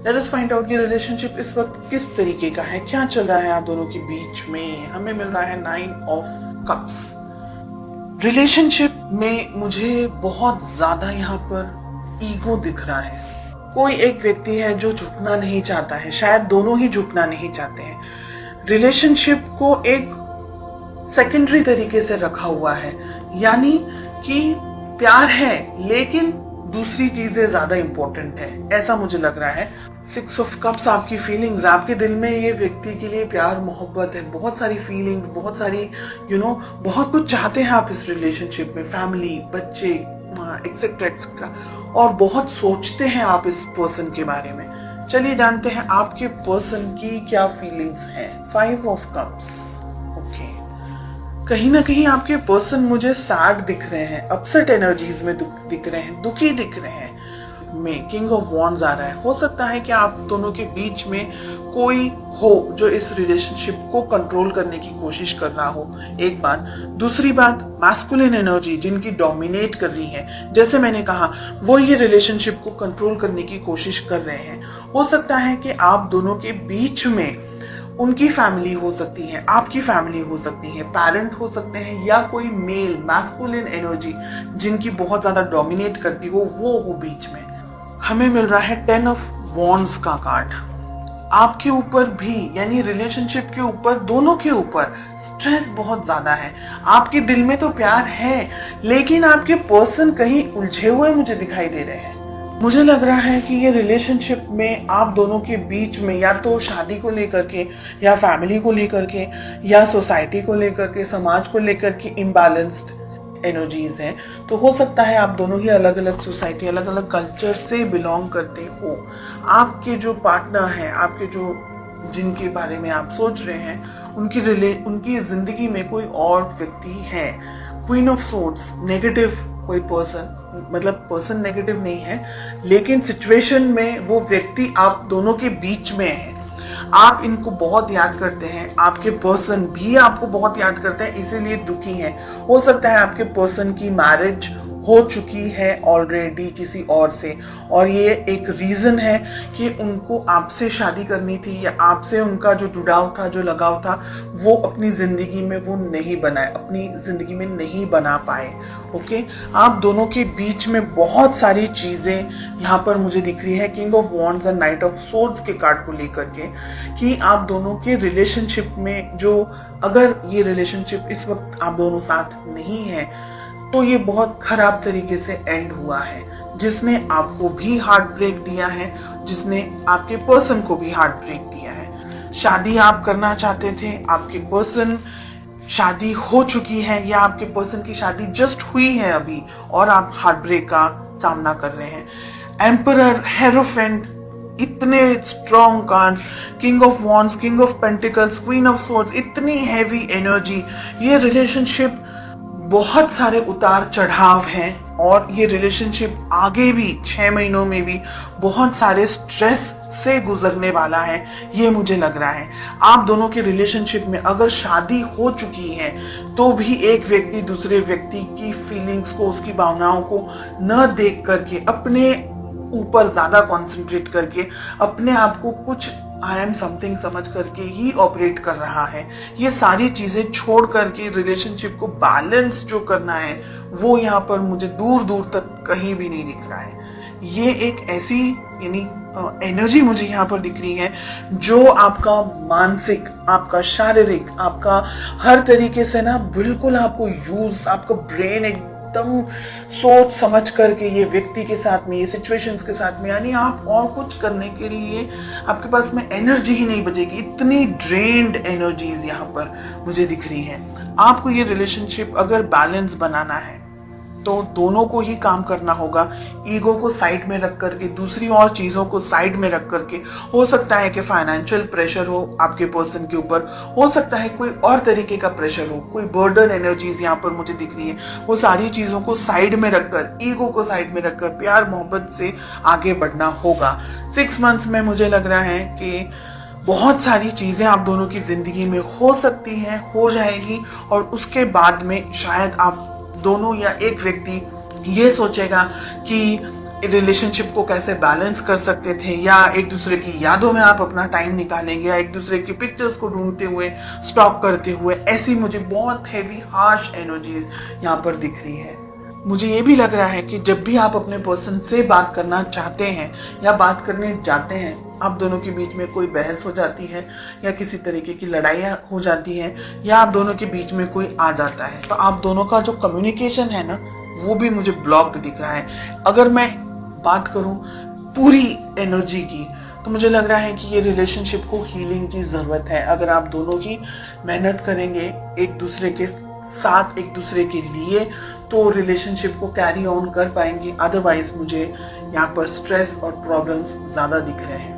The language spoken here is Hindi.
लेट अस फाइंड आउट कि रिलेशनशिप इस वक्त किस तरीके का है, क्या चल रहा है आप दोनों के बीच में। हमें मिल रहा है 9 ऑफ कप्स। रिलेशनशिप में मुझे बहुत ज्यादा यहाँ पर ईगो दिख रहा है। कोई एक व्यक्ति है जो झुकना नहीं चाहता है, शायद दोनों ही झुकना नहीं चाहते हैं। रिलेशनशिप को एक सेकेंडरी तरीके से रखा हुआ है, यानी कि प्यार है लेकिन दूसरी चीजें ज्यादा इंपॉर्टेंट है, ऐसा मुझे लग रहा है। 6 ऑफ कप्स आपकी फीलिंग्स, आपके दिल में ये व्यक्ति के लिए प्यार मोहब्बत है, बहुत सारी फीलिंग्स, बहुत सारी बहुत कुछ चाहते हैं आप इस रिलेशनशिप में, फैमिली, बच्चे, एक्सेट्रा एक्सेट्रा, और बहुत सोचते हैं आप इस पर्सन के बारे में। चलिए जानते हैं आपके पर्सन की क्या फीलिंग्स हैं। 5 ऑफ कप्स। ओके, कहीं ना कहीं आपके पर्सन मुझे सैड दिख रहे हैं, अपसेट एनर्जीज में दिख रहे हैं, दुखी दिख रहे हैं। में किंग ऑफ वॉन्ड्स आ रहा है। हो सकता है कि आप दोनों के बीच में कोई हो जो इस रिलेशनशिप को कंट्रोल करने की कोशिश कर रहा हो, एक बात। दूसरी बात, मैस्कुलिन एनर्जी जिनकी डोमिनेट कर रही है, जैसे मैंने कहा, वो ये रिलेशनशिप को कंट्रोल करने की कोशिश कर रहे हैं। हो सकता है कि आप दोनों के बीच में उनकी फैमिली हो सकती है, आपकी फैमिली हो सकती है, पेरेंट हो सकते हैं, या कोई मेल मैस्कुलिन एनर्जी जिनकी बहुत ज्यादा डोमिनेट करती हो, वो हो बीच में। हमें मिल रहा है 10 ऑफ वॉन्ड्स का कार्ड। आपके ऊपर भी, यानी रिलेशनशिप के ऊपर, दोनों के ऊपर स्ट्रेस बहुत ज्यादा है। आपके दिल में तो प्यार है लेकिन आपके पर्सन कहीं उलझे हुए मुझे दिखाई दे रहे हैं। मुझे लग रहा है कि ये रिलेशनशिप में आप दोनों के बीच में या तो शादी को लेकर के, या फैमिली को लेकर के, या सोसाइटी को लेकर के, समाज को लेकर के इम्बैलेंस्ड एनर्जीज हैं। तो हो सकता है आप दोनों ही अलग अलग सोसाइटी, अलग अलग कल्चर से बिलोंग करते हो। आपके जो पार्टनर हैं, आपके जो जिनके बारे में आप सोच रहे हैं, उनकी जिंदगी में कोई और व्यक्ति है। क्वीन ऑफ सोर्ड्स, नेगेटिव कोई पर्सन, मतलब पर्सन नेगेटिव नहीं है लेकिन सिचुएशन में वो व्यक्ति आप दोनों के बीच में है। आप इनको बहुत याद करते हैं, आपके पर्सन भी आपको बहुत याद करते हैं, इसीलिए दुखी हैं। हो सकता है आपके पर्सन की मैरिज हो चुकी है ऑलरेडी किसी और से, और ये एक रीजन है कि उनको आपसे शादी करनी थी, या आपसे उनका जो जुड़ाव था, जो लगाव था, वो अपनी जिंदगी में वो नहीं बनाए, अपनी जिंदगी में नहीं बना पाए। ओके, आप दोनों के बीच में बहुत सारी चीजें यहाँ पर मुझे दिख रही है, king of wands and night of swords के कार्ड को लेकर के, कि आप दोनों के रिलेशनशिप में जो, अगर ये रिलेशनशिप इस वक्त आप दोनों साथ नहीं है तो ये बहुत खराब तरीके से एंड हुआ है, जिसने आपको भी हार्ट ब्रेक दिया है, जिसने आपके पर्सन को भी हार्ट ब्रेक दिया है। शादी आप करना चाहते थे, आपके पर्सन, शादी हो चुकी है, या आपके पर्सन की शादी जस्ट हुई है अभी और आप हार्ट ब्रेक का सामना कर रहे हैं। एम्परर, हेरोफेंट, इतने strong cards, king of wands, king of pentacles, queen of swords, इतनी हैवी एनर्जी। ये रिलेशनशिप बहुत सारे उतार चढ़ाव हैं, और ये रिलेशनशिप आगे भी 6 महीनों में भी बहुत सारे स्ट्रेस से गुजरने वाला है, ये मुझे लग रहा है। आप दोनों के रिलेशनशिप में अगर शादी हो चुकी है तो भी एक व्यक्ति दूसरे व्यक्ति की फीलिंग्स को, उसकी भावनाओं को न देख करके, अपने ऊपर ज्यादा कंसंट्रेट करके, अपने आप को कुछ आई एम समथिंग समझ करके ही ऑपरेट कर रहा है। ये सारी चीजें छोड़ करके रिलेशनशिप को बैलेंस जो करना है, वो यहाँ पर मुझे दूर दूर तक कहीं भी नहीं दिख रहा है। ये एक ऐसी, यानी एनर्जी मुझे यहाँ पर दिख रही है जो आपका मानसिक, आपका शारीरिक, आपका हर तरीके से ना बिल्कुल आपको यूज, आपका ब्रेन एकदम सोच समझ करके ये व्यक्ति के साथ में, ये सिचुएशंस के साथ में, यानी आप और कुछ करने के लिए आपके पास में एनर्जी ही नहीं बचेगी। इतनी ड्रेन्ड एनर्जीज यहाँ पर मुझे दिख रही है। आपको ये रिलेशनशिप अगर बैलेंस बनाना है तो दोनों को ही काम करना होगा। ईगो को साइड में रख करके, दूसरी और चीजों को साइड में रख करके, हो सकता है कि फाइनेंशियल प्रेशर हो आपके पर्सन के ऊपर, हो सकता है कोई और तरीके का प्रेशर हो, कोई बर्डन एनर्जीज यहाँ पर मुझे दिख रही है, वो सारी चीजों को साइड में रखकर, ईगो को साइड में रखकर प्यार मोहब्बत से आगे बढ़ना होगा। 6 मंथ्स में मुझे लग रहा है कि बहुत सारी चीजें आप दोनों की जिंदगी में हो सकती हैं, हो जाएगी, और उसके बाद में शायद आप दोनों या एक व्यक्ति ये सोचेगा कि रिलेशनशिप को कैसे बैलेंस कर सकते थे, या एक दूसरे की यादों में आप अपना टाइम निकालेंगे, या एक दूसरे की पिक्चर्स को ढूंढते हुए, स्टॉक करते हुए, ऐसी मुझे बहुत हैवी हार्श एनर्जीज यहाँ पर दिख रही है। मुझे ये भी लग रहा है कि जब भी आप अपने पर्सन से बात करना चाहते हैं या बात करने जाते हैं, आप दोनों के बीच में कोई बहस हो जाती है या किसी तरीके की लड़ाइयाँ हो जाती हैं, या आप दोनों के बीच में कोई आ जाता है, तो आप दोनों का जो कम्युनिकेशन है ना, वो भी मुझे ब्लॉक्ड दिख रहा है। अगर मैं बात करूं पूरी एनर्जी की, तो मुझे लग रहा है कि ये रिलेशनशिप को हीलिंग की जरूरत है। अगर आप दोनों की मेहनत करेंगे एक दूसरे के साथ, एक दूसरे के लिए, तो रिलेशनशिप को कैरी ऑन कर पाएंगे। अदरवाइज मुझे यहाँ पर स्ट्रेस और प्रॉब्लम्स ज्यादा दिख रहे हैं।